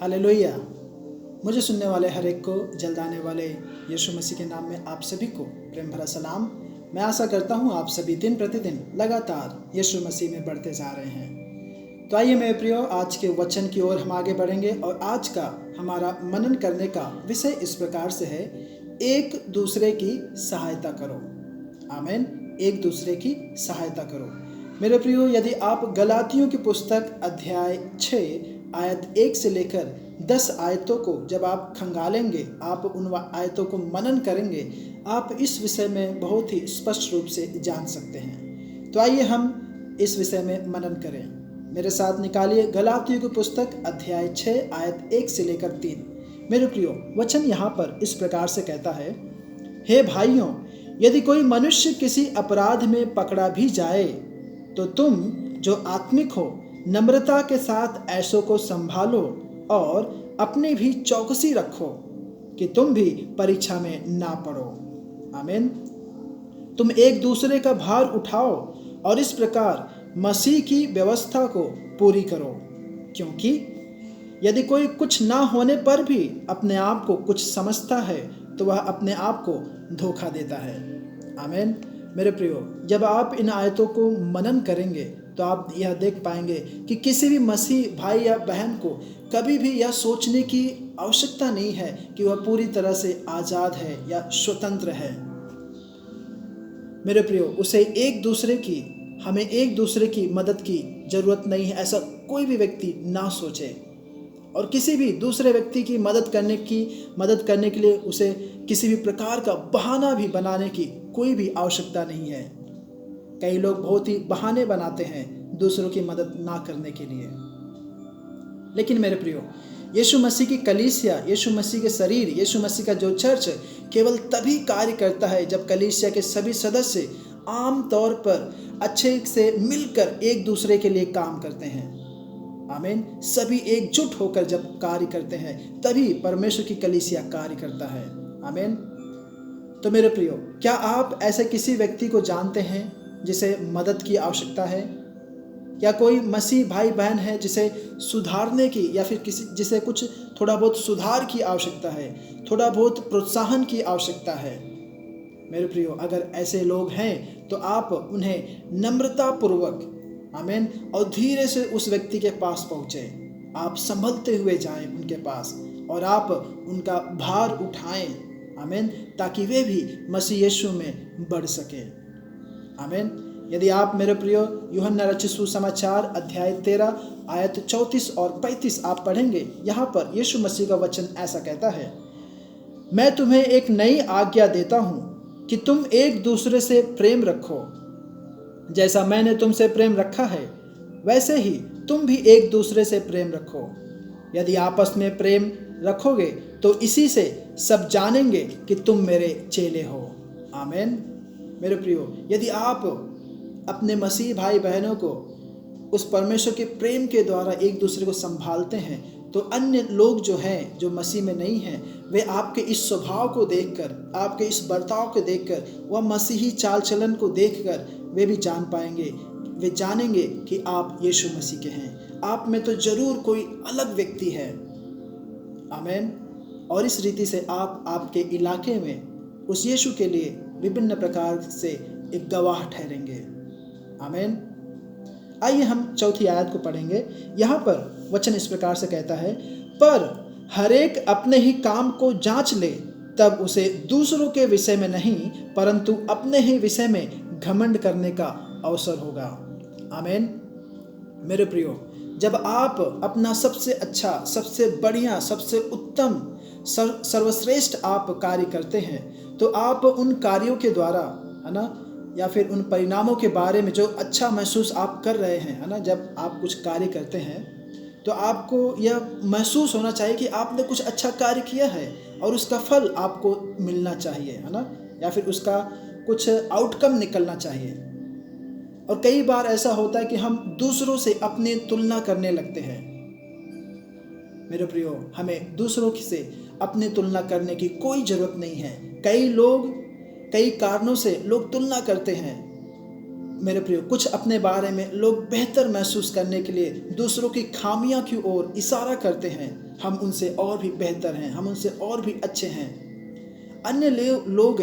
Hallelujah. मुझे सुनने वाले हर एक को जल्द आने वाले यीशु मसीह के नाम में आप सभी को प्रेम भरा सलाम। मैं आशा करता हूँ आप सभी दिन प्रतिदिन लगातार यीशु मसीह में बढ़ते जा रहे हैं। तो आइए मेरे प्रियो, आज के वचन की ओर हम आगे बढ़ेंगे और आज का हमारा मनन करने का विषय इस प्रकार से है, एक दूसरे की सहायता करो। आमीन। एक दूसरे की सहायता करो। मेरे प्रियो, यदि आप गलातियों की पुस्तक अध्याय 6 आयत 1 से लेकर 10 आयतों को जब आप खंगालेंगे, आप उन आयतों को मनन करेंगे, आप इस विषय में बहुत ही स्पष्ट रूप से जान सकते हैं। तो आइए हम इस विषय में मनन करें। मेरे साथ निकालिए गलातियों की पुस्तक अध्याय 6 आयत 1 से लेकर 3। मेरे प्रियो, वचन यहाँ पर इस प्रकार से कहता है, हे भाइयों, यदि कोई मनुष्य किसी अपराध में पकड़ा भी जाए तो तुम जो आत्मिक हो नम्रता के साथ ऐसों को संभालो और अपनी भी चौकसी रखो कि तुम भी परीक्षा में ना पड़ो। आमीन। तुम एक दूसरे का भार उठाओ और इस प्रकार मसीह की व्यवस्था को पूरी करो, क्योंकि यदि कोई कुछ ना होने पर भी अपने आप को कुछ समझता है तो वह अपने आप को धोखा देता है। आमीन। मेरे प्रियो, जब आप इन आयतों को मनन करेंगे तो आप यह देख पाएंगे कि किसी भी मसीह भाई या बहन को कभी भी यह सोचने की आवश्यकता नहीं है कि वह पूरी तरह से आज़ाद है या स्वतंत्र है। मेरे प्रियो, हमें एक दूसरे की मदद की जरूरत नहीं है, ऐसा कोई भी व्यक्ति ना सोचे। और किसी भी दूसरे व्यक्ति की मदद करने के लिए उसे किसी भी प्रकार का बहाना भी बनाने की कोई भी आवश्यकता नहीं है। कई लोग बहुत ही बहाने बनाते हैं दूसरों की मदद ना करने के लिए। लेकिन मेरे प्रियो, यीशु मसीह की कलीसिया, यीशु मसीह के शरीर, यीशु मसीह का जो चर्च केवल तभी कार्य करता है जब कलीसिया के सभी सदस्य आम तौर पर अच्छे से मिलकर एक दूसरे के लिए काम करते हैं। आमीन। सभी एकजुट होकर जब कार्य करते हैं तभी परमेश्वर की कलीसिया कार्य करता है। आमीन। तो मेरे प्रियो, क्या आप ऐसे किसी व्यक्ति को जानते हैं जिसे मदद की आवश्यकता है? या कोई मसीह भाई बहन है जिसे सुधारने की या फिर जिसे कुछ थोड़ा बहुत सुधार की आवश्यकता है, थोड़ा बहुत प्रोत्साहन की आवश्यकता है? मेरे प्रियो, अगर ऐसे लोग हैं तो आप उन्हें नम्रतापूर्वक, आमीन, और धीरे से उस व्यक्ति के पास पहुँचे। आप संभलते हुए जाएं उनके पास और आप उनका भार उठाएं। आमीन। ताकि वे भी मसीह यीशु में बढ़ सके। आमीन। यदि आप मेरे प्रियो यूहन्ना रचित सुसमाचार अध्याय 13 आयत 34 और 35 आप पढ़ेंगे, यहाँ पर यीशु मसीह का वचन ऐसा कहता है, मैं तुम्हें एक नई आज्ञा देता हूँ कि तुम एक दूसरे से प्रेम रखो। जैसा मैंने तुमसे प्रेम रखा है वैसे ही तुम भी एक दूसरे से प्रेम रखो। यदि आपस में प्रेम रखोगे तो इसी से सब जानेंगे कि तुम मेरे चेले हो। आमीन। मेरे प्रियो, यदि आप अपने मसीह भाई बहनों को उस परमेश्वर के प्रेम के द्वारा एक दूसरे को संभालते हैं तो अन्य लोग जो हैं, जो मसीह में नहीं हैं, वे आपके इस स्वभाव को देखकर, आपके इस बर्ताव को देखकर, वह मसीही चाल चलन को देखकर वे भी जान पाएंगे, वे जानेंगे कि आप यीशु मसीह के हैं। आप में तो जरूर कोई अलग व्यक्ति है। आमीन। और इस रीति से आप आपके इलाके में उस यीशु के लिए विभिन्न प्रकार से एक गवाह ठहरेंगे। आमीन। आइए हम चौथी आयत को पढ़ेंगे। यहाँ पर वचन इस प्रकार से कहता है, पर हरेक अपने ही काम को जांच ले, तब उसे दूसरों के विषय में नहीं परंतु अपने ही विषय में घमंड करने का अवसर होगा। आमीन। मेरे प्रियो, जब आप अपना सबसे अच्छा, सबसे बढ़िया, सबसे उत्तम, सर्वश्रेष्ठ आप कार्य करते हैं तो आप उन कार्यों के द्वारा, है ना, या फिर उन परिणामों के बारे में जो अच्छा महसूस आप कर रहे हैं, है ना, जब आप कुछ कार्य करते हैं तो आपको यह महसूस होना चाहिए कि आपने कुछ अच्छा कार्य किया है और उसका फल आपको मिलना चाहिए, है ना, या फिर उसका कुछ आउटकम निकलना चाहिए। और कई बार ऐसा होता है कि हम दूसरों से अपनी तुलना करने लगते हैं। मेरे प्रियो, हमें दूसरों से अपनी तुलना करने की कोई ज़रूरत नहीं है। कई कारणों से लोग तुलना करते हैं। मेरे प्रियो, कुछ अपने बारे में लोग बेहतर महसूस करने के लिए दूसरों की खामियां की ओर इशारा करते हैं। हम उनसे और भी बेहतर हैं, हम उनसे और भी अच्छे हैं। लोग,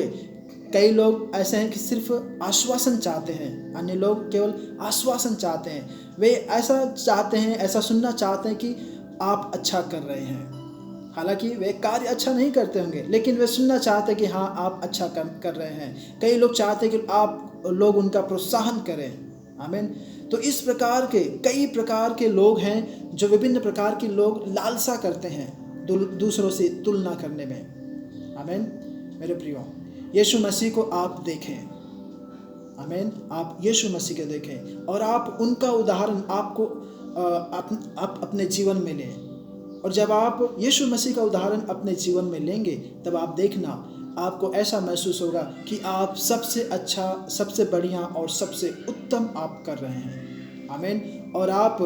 कई लोग ऐसे हैं कि सिर्फ आश्वासन चाहते हैं। अन्य लोग केवल आश्वासन चाहते हैं। वे ऐसा चाहते हैं, ऐसा सुनना चाहते हैं कि आप अच्छा कर रहे हैं। हालांकि वे कार्य अच्छा नहीं करते होंगे, लेकिन वे सुनना चाहते हैं कि हाँ, आप अच्छा कर रहे हैं। कई लोग चाहते हैं कि लोग उनका प्रोत्साहन करें। आमीन। तो इस प्रकार के कई प्रकार के लोग हैं जो विभिन्न प्रकार के लोग लालसा करते हैं दूसरों से तुलना करने में। आमीन। मेरे प्रियो, यीशु मसीह को आप देखें। आमीन। आप यीशु मसीह को देखें और आप उनका उदाहरण आपको आप अपने जीवन में लें। और जब आप यीशु मसीह का उदाहरण अपने जीवन में लेंगे, तब आप देखना, आपको ऐसा महसूस होगा कि आप सबसे अच्छा, सबसे बढ़िया और सबसे उत्तम आप कर रहे हैं। आमीन। और आप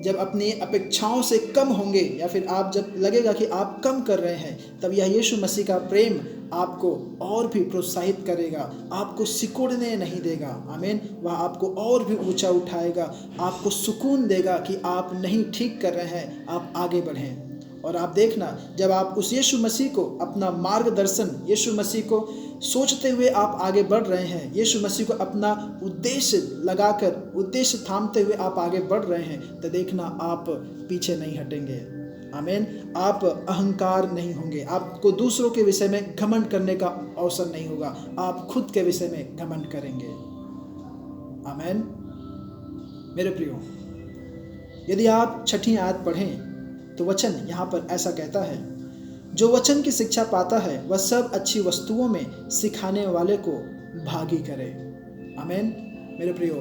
जब अपनी अपेक्षाओं से कम होंगे, या फिर आप जब लगेगा कि आप कम कर रहे हैं, तब यह यीशु मसीह का प्रेम आपको और भी प्रोत्साहित करेगा, आपको सिकुड़ने नहीं देगा। आमीन। वह आपको और भी ऊंचा उठाएगा, आपको सुकून देगा कि आप नहीं ठीक कर रहे हैं, आप आगे बढ़ें। और आप देखना, जब आप उस यीशु मसीह को अपना मार्गदर्शन, यीशु मसीह को सोचते हुए आप आगे बढ़ रहे हैं, यीशु मसीह को अपना उद्देश्य लगाकर, उद्देश्य थामते हुए आप आगे बढ़ रहे हैं, तो देखना आप पीछे नहीं हटेंगे। आमीन। आप अहंकार नहीं होंगे, आपको दूसरों के विषय में घमंड करने का अवसर नहीं होगा, आप खुद के विषय में घमंड करेंगे। आमीन। मेरे प्रियो, यदि आप 6वीं आयत पढ़ें तो वचन यहाँ पर ऐसा कहता है, जो वचन की शिक्षा पाता है वह सब अच्छी वस्तुओं में सिखाने वाले को भागी करे। आमीन। मेरे प्रियो,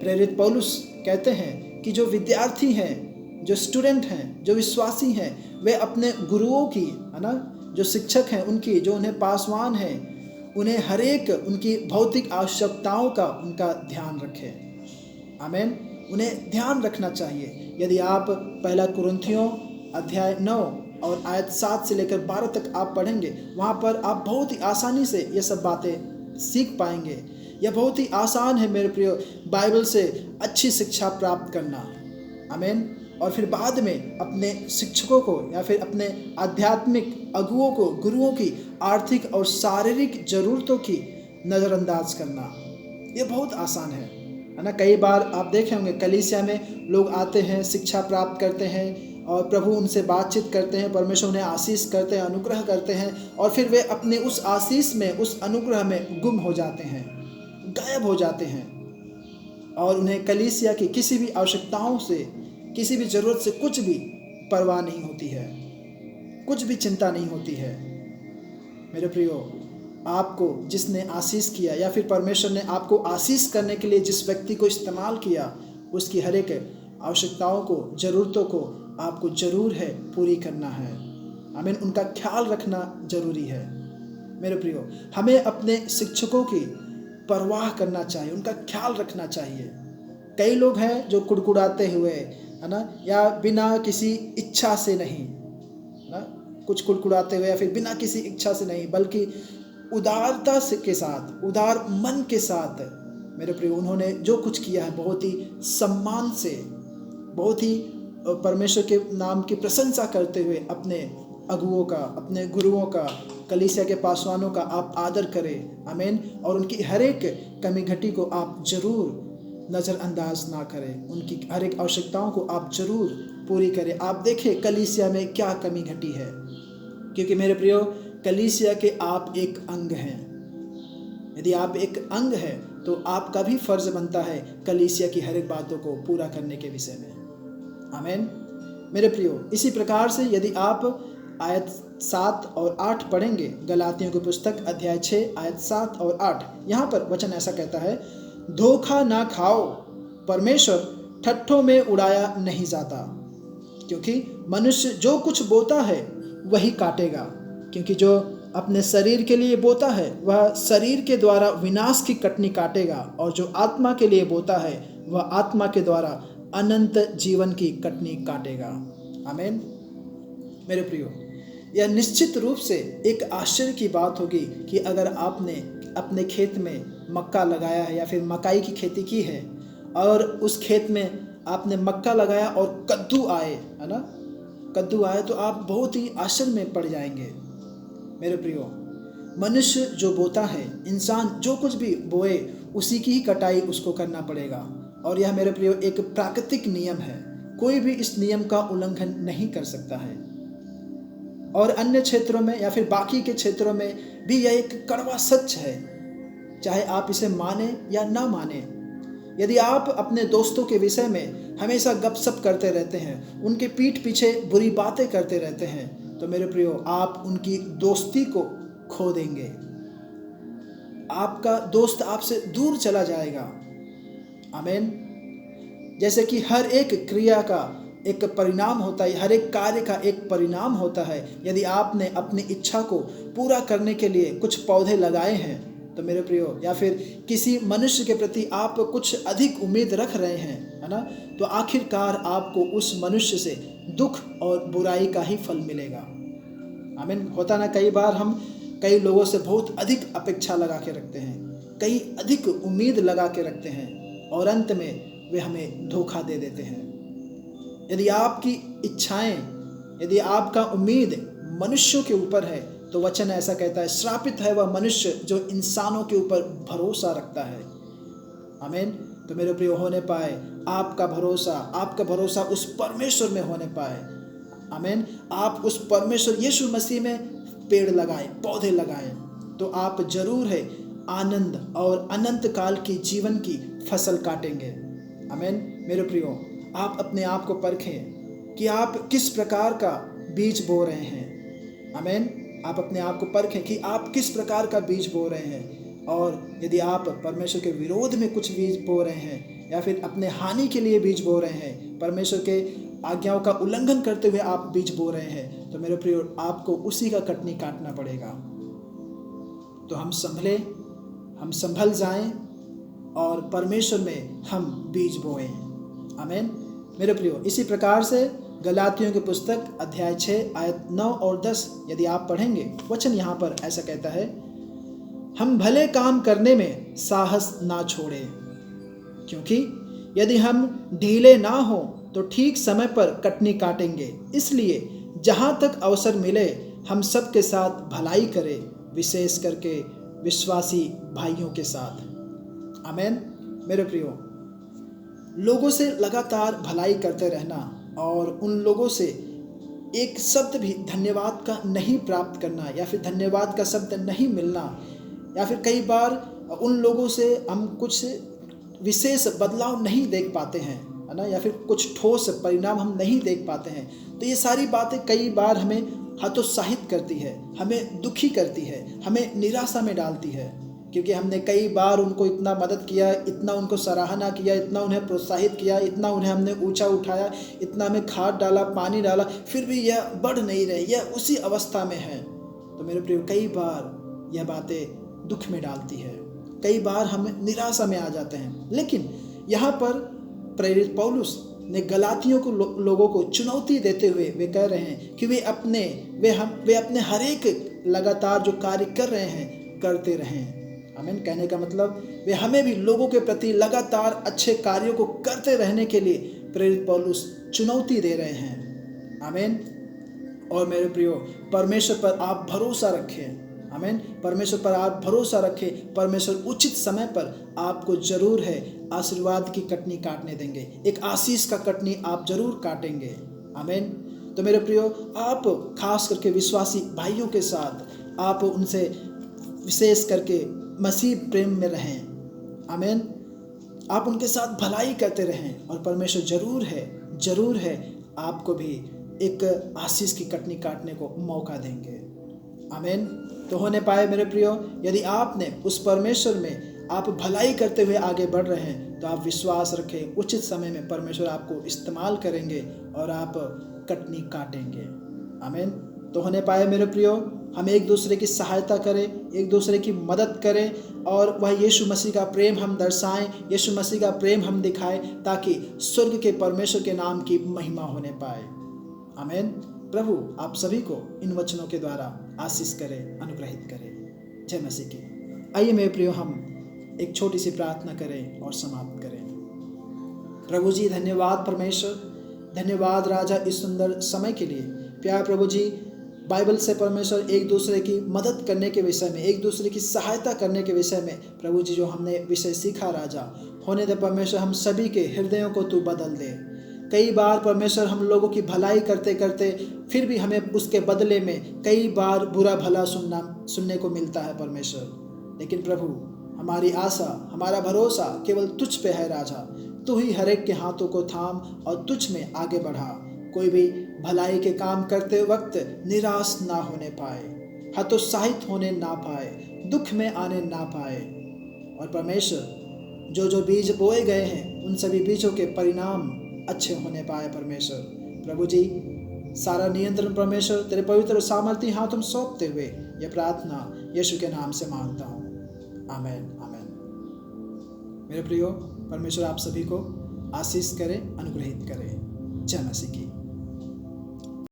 प्रेरित पौलुस कहते हैं कि जो विद्यार्थी हैं, जो स्टूडेंट हैं, जो विश्वासी हैं, वे अपने गुरुओं की, है ना, जो शिक्षक हैं उनकी, जो उन्हें पासवान हैं, उन्हें हर एक उनकी भौतिक आवश्यकताओं का उनका ध्यान रखें। आमीन। उन्हें ध्यान रखना चाहिए। यदि आप पहला कुरिन्थियों अध्याय 9 और आयत 7 से लेकर 12 तक आप पढ़ेंगे, वहाँ पर आप बहुत ही आसानी से ये सब बातें सीख पाएंगे। यह बहुत ही आसान है मेरे प्रियो, बाइबल से अच्छी शिक्षा प्राप्त करना। आमीन। और फिर बाद में अपने शिक्षकों को या फिर अपने आध्यात्मिक अगुओं को, गुरुओं की आर्थिक और शारीरिक ज़रूरतों की नज़रअंदाज करना, ये बहुत आसान है ना। कई बार आप देखे होंगे कलीसिया में लोग आते हैं, शिक्षा प्राप्त करते हैं और प्रभु उनसे बातचीत करते हैं, परमेश्वर उन्हें आशीष करते हैं, अनुग्रह करते हैं, और फिर वे अपने उस आशीष में, उस अनुग्रह में गुम हो जाते हैं, गायब हो जाते हैं, और उन्हें कलीसिया की किसी भी आवश्यकताओं से, किसी भी ज़रूरत से कुछ भी परवाह नहीं होती है, कुछ भी चिंता नहीं होती है। मेरे प्रियो, आपको जिसने आशीष किया, या फिर परमेश्वर ने आपको आशीष करने के लिए जिस व्यक्ति को इस्तेमाल किया, उसकी हर एक आवश्यकताओं को, ज़रूरतों को आपको ज़रूर है पूरी करना है। आमीन। उनका ख्याल रखना ज़रूरी है। मेरे प्रियो, हमें अपने शिक्षकों की परवाह करना चाहिए, उनका ख्याल रखना चाहिए। कई लोग हैं जो कुड़कुड़ाते हुए, है ना, या बिना किसी इच्छा से नहीं, ना, कुछ कुड़कुड़ाते हुए या फिर बिना किसी इच्छा से नहीं, बल्कि उदारता के साथ, उदार मन के साथ, मेरे प्रियो, उन्होंने जो कुछ किया है बहुत ही सम्मान से, बहुत ही परमेश्वर के नाम की प्रशंसा करते हुए अपने अगुओं का, अपने गुरुओं का, कलीसिया के पासवानों का आप आदर करें। आमीन। और उनकी हर एक कमी घटी को आप जरूर नज़रअंदाज ना करें, उनकी हर एक आवश्यकताओं को आप जरूर पूरी करें। आप देखें कलीसिया में क्या कमी घटी है, क्योंकि मेरे प्रियो, कलीसिया के आप एक अंग हैं। यदि आप एक अंग हैं तो आपका भी फर्ज बनता है कलीसिया की हर एक बातों को पूरा करने के विषय में। आमीन। मेरे प्रियो, इसी प्रकार से यदि आप आयत 7 और 8 पढ़ेंगे, गलातियों की पुस्तक अध्याय 6 आयत 7 और 8, यहाँ पर वचन ऐसा कहता है, धोखा ना खाओ, परमेश्वर ठट्ठों में उड़ाया नहीं जाता, क्योंकि मनुष्य जो कुछ बोता है वही काटेगा। क्योंकि जो अपने शरीर के लिए बोता है वह शरीर के द्वारा विनाश की कटनी काटेगा, और जो आत्मा के लिए बोता है वह आत्मा के द्वारा अनंत जीवन की कटनी काटेगा। आमीन। मेरे प्रियो, यह निश्चित रूप से एक आश्चर्य की बात होगी कि अगर आपने अपने खेत में मक्का लगाया है या फिर मकाई की खेती की है और उस खेत में आपने मक्का लगाया और कद्दू आए, है ना, कद्दू आए, तो आप बहुत ही आश्चर्य में पड़ जाएंगे। मेरे प्रियो, मनुष्य जो बोता है, इंसान जो कुछ भी बोए उसी की ही कटाई उसको करना पड़ेगा। और यह मेरे प्रियो एक प्राकृतिक नियम है, कोई भी इस नियम का उल्लंघन नहीं कर सकता है। और अन्य क्षेत्रों में या फिर बाकी के क्षेत्रों में भी यह एक कड़वा सच है, चाहे आप इसे माने या ना माने। यदि आप अपने दोस्तों के विषय में हमेशा गपशप करते रहते हैं, उनके पीठ पीछे बुरी बातें करते रहते हैं, तो मेरे प्रियो आप उनकी दोस्ती को खो देंगे। आपका दोस्त आपसे दूर चला जाएगा। आमीन। जैसे कि हर एक क्रिया का एक परिणाम होता है, हर एक कार्य का एक परिणाम होता है। यदि आपने अपनी इच्छा को पूरा करने के लिए कुछ पौधे लगाए हैं, तो मेरे प्रियो, या फिर किसी मनुष्य के प्रति आप कुछ अधिक उम्मीद रख रहे हैं, है ना, तो आखिरकार आपको उस मनुष्य से दुख और बुराई का ही फल मिलेगा। आमीन। होता ना, कई बार हम कई लोगों से बहुत अधिक अपेक्षा लगा के रखते हैं, कई अधिक उम्मीद लगा के रखते हैं और अंत में वे हमें धोखा दे देते हैं। यदि आपकी इच्छाएं, यदि आपका उम्मीद मनुष्यों के ऊपर है, तो वचन ऐसा कहता है, श्रापित है वह मनुष्य जो इंसानों के ऊपर भरोसा रखता है। आमीन। तो मेरे प्रिय, होने पाए आपका भरोसा उस परमेश्वर में होने पाए। आमीन। आप उस परमेश्वर यीशु मसीह में पेड़ लगाएं, पौधे लगाएं, तो आप जरूर है आनंद और अनंत काल की जीवन की फसल काटेंगे। आमीन। मेरे प्रियो, आप अपने आप को परखें कि आप किस प्रकार का बीज बो रहे हैं। आमीन। आप अपने आप को परखें कि आप किस प्रकार का बीज बो रहे हैं। और यदि आप परमेश्वर के विरोध में कुछ बीज बो रहे हैं या फिर अपने हानि के लिए बीज बो रहे हैं, परमेश्वर के आज्ञाओं का उल्लंघन करते हुए आप बीज बो रहे हैं, तो मेरे प्रिय, आपको उसी का कटनी काटना पड़ेगा। तो हम संभले, हम संभल जाएं और परमेश्वर में हम बीज बोएं। आमीन। मेरे प्रियो, इसी प्रकार से गलातियों की पुस्तक अध्याय 6 आयत 9 और 10 यदि आप पढ़ेंगे, वचन यहाँ पर ऐसा कहता है, हम भले काम करने में साहस ना छोड़ें, क्योंकि यदि हम ढीले ना हो तो ठीक समय पर कटनी काटेंगे। इसलिए जहाँ तक अवसर मिले हम सब के साथ भलाई करें, विशेष करके विश्वासी भाइयों के साथ। आमीन। मेरे प्रियो, लोगों से लगातार भलाई करते रहना और उन लोगों से एक शब्द भी धन्यवाद का नहीं प्राप्त करना या फिर धन्यवाद का शब्द नहीं मिलना, या फिर कई बार उन लोगों से हम कुछ विशेष बदलाव नहीं देख पाते हैं, है ना, या फिर कुछ ठोस परिणाम हम नहीं देख पाते हैं, तो ये सारी बातें कई बार हमें हतोत्साहित करती है, हमें दुखी करती है, हमें निराशा में डालती है, क्योंकि हमने कई बार उनको इतना मदद किया, इतना उनको सराहना किया, इतना उन्हें प्रोत्साहित किया, इतना उन्हें हमने ऊंचा उठाया, इतना में खाद डाला, पानी डाला, फिर भी यह बढ़ नहीं रहे, यह उसी अवस्था में है। तो मेरे प्रिय, कई बार यह बातें दुख में डालती है, कई बार हम निराशा में आ जाते हैं। लेकिन यहाँ पर प्रेरित पौलुस ने गलातियों को लोगों को चुनौती देते हुए वे कह रहे हैं कि वे अपने हर एक लगातार जो कार्य कर रहे हैं करते रहें। आमीन। कहने का मतलब वे हमें भी लोगों के प्रति लगातार अच्छे कार्यों को करते रहने के लिए प्रेरित पौलुस चुनौती दे रहे हैं। आमीन। और मेरे प्रियो, परमेश्वर पर आप भरोसा रखें। आमीन। परमेश्वर पर आप भरोसा रखें। परमेश्वर उचित समय पर आपको जरूर है आशीर्वाद की कटनी काटने देंगे, एक आशीष का कटनी आप जरूर काटेंगे। आमीन। तो मेरे प्रियो, आप खास करके विश्वासी भाइयों के साथ आप उनसे विशेष करके मसीह प्रेम में रहें। आमीन। आप उनके साथ भलाई करते रहें और परमेश्वर जरूर है आपको भी एक आशीष की कटनी काटने को मौका देंगे। आमीन। तो होने पाए मेरे प्रियो, यदि आपने उस परमेश्वर में आप भलाई करते हुए आगे बढ़ रहे हैं, तो आप विश्वास रखें, उचित समय में परमेश्वर आपको इस्तेमाल करेंगे और आप कटनी काटेंगे। आमीन। तो होने पाए मेरे प्रियो, हम एक दूसरे की सहायता करें, एक दूसरे की मदद करें और वह यीशु मसीह का प्रेम हम दर्शाएं, यीशु मसीह का प्रेम हम दिखाएं, ताकि स्वर्ग के परमेश्वर के नाम की महिमा होने पाए। आमीन। प्रभु आप सभी को इन वचनों के द्वारा आशीष करे, अनुग्रहित करे। जय मसीह की। आइए मेरे प्रियो, हम एक छोटी सी प्रार्थना करें और समाप्त करें। प्रभु जी धन्यवाद परमेश्वर, धन्यवाद राजा इस सुंदर समय के लिए। प्यार प्रभु जी, बाइबल से परमेश्वर एक दूसरे की मदद करने के विषय में, एक दूसरे की सहायता करने के विषय में प्रभु जी जो हमने विषय सीखा राजा, होने दे परमेश्वर हम सभी के हृदयों को तू बदल दे। कई बार परमेश्वर हम लोगों की भलाई करते करते फिर भी हमें उसके बदले में कई बार बुरा भला सुनने को मिलता है परमेश्वर। लेकिन प्रभु हमारी आशा, हमारा भरोसा केवल तुझ पे है राजा। तू ही हर एक के हाथों को थाम और तुझ में आगे बढ़ा। कोई भी भलाई के काम करते वक्त निराश ना होने पाए, हतोत्साहित होने ना पाए, दुख में आने ना पाए। और परमेश्वर जो जो बीज बोए गए हैं उन सभी बीजों के परिणाम अच्छे होने पाए परमेश्वर। प्रभु जी सारा नियंत्रण परमेश्वर तेरे पवित्र और सामर्थी हाथों में सौंपते हुए यह प्रार्थना यीशु के नाम से मांगता हूँ, आमेन आमेन। मेरे प्रियो, परमेश्वर आप सभी को आशीष करे, अनुग्रहित करे। जय मसीह की।